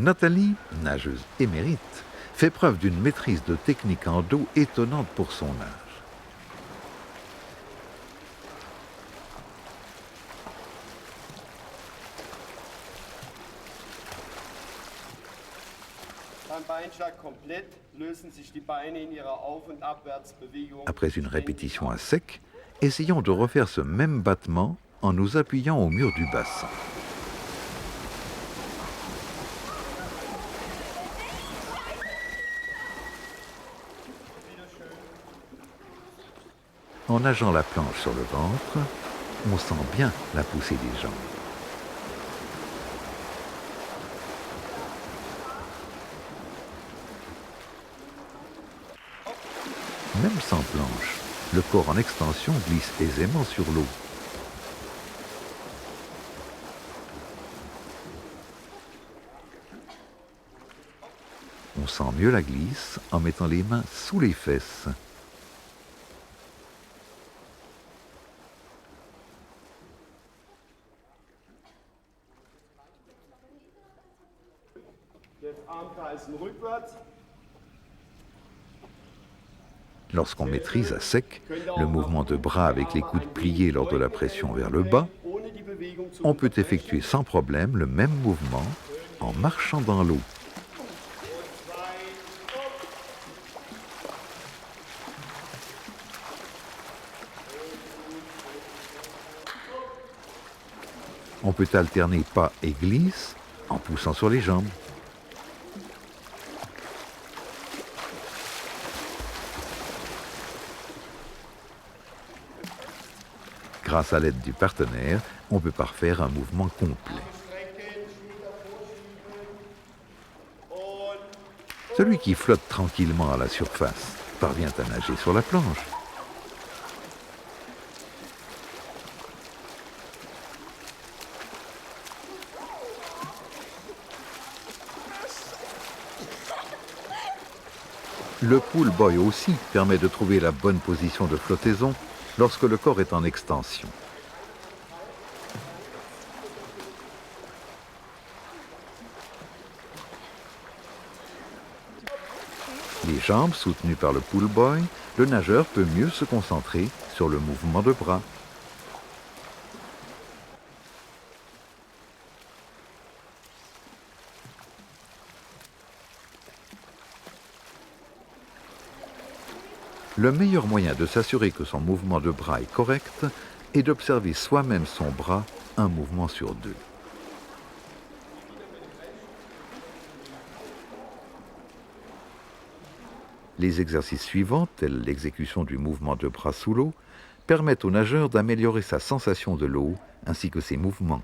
Nathalie, nageuse émérite, fait preuve d'une maîtrise de technique en dos étonnante pour son âge. Après une répétition à sec, essayons de refaire ce même battement en nous appuyant au mur du bassin. En nageant la planche sur le ventre, on sent bien la poussée des jambes. Même sans planche, le corps en extension glisse aisément sur l'eau. On sent mieux la glisse en mettant les mains sous les fesses. Lorsqu'on maîtrise à sec le mouvement de bras avec les coudes pliés lors de la pression vers le bas, on peut effectuer sans problème le même mouvement en marchant dans l'eau. On peut alterner pas et glisse en poussant sur les jambes. Grâce à l'aide du partenaire, on peut parfaire un mouvement complet. Celui qui flotte tranquillement à la surface parvient à nager sur la planche. Le pool boy aussi permet de trouver la bonne position de flottaison lorsque le corps est en extension. Les jambes soutenues par le pool boy, le nageur peut mieux se concentrer sur le mouvement de bras. Le meilleur moyen de s'assurer que son mouvement de bras est correct est d'observer soi-même son bras un mouvement sur deux. Les exercices suivants, tels l'exécution du mouvement de bras sous l'eau, permettent au nageur d'améliorer sa sensation de l'eau ainsi que ses mouvements.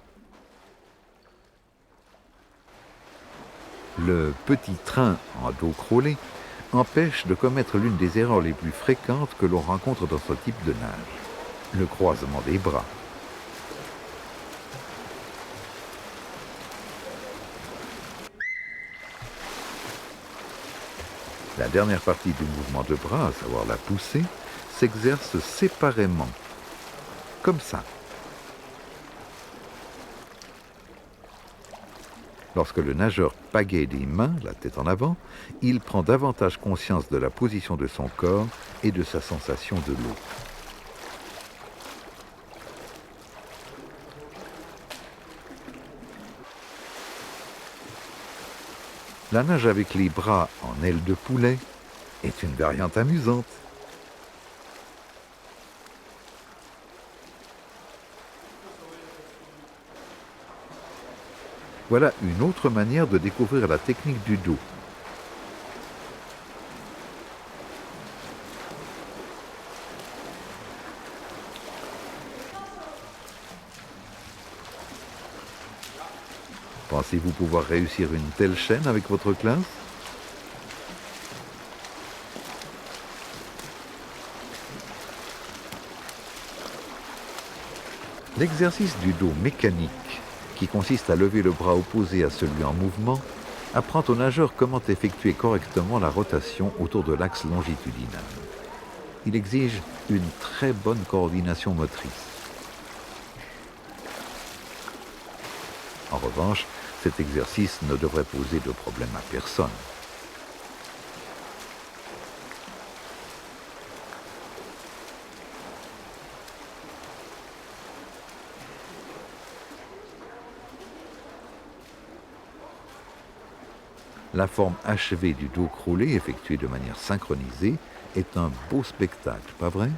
Le petit train en dos crawlé empêche de commettre l'une des erreurs les plus fréquentes que l'on rencontre dans ce type de nage, le croisement des bras. La dernière partie du mouvement de bras, à savoir la poussée, s'exerce séparément, comme ça. Lorsque le nageur pagaie des mains, la tête en avant, il prend davantage conscience de la position de son corps et de sa sensation de l'eau. La nage avec les bras en aile de poulet est une variante amusante. Voilà une autre manière de découvrir la technique du dos. Pensez-vous pouvoir réussir une telle chaîne avec votre classe ? L'exercice du dos mécanique, qui consiste à lever le bras opposé à celui en mouvement, apprend au nageur comment effectuer correctement la rotation autour de l'axe longitudinal. Il exige une très bonne coordination motrice. En revanche, cet exercice ne devrait poser de problème à personne. La forme achevée du dos croulé, effectuée de manière synchronisée, est un beau spectacle, pas vrai?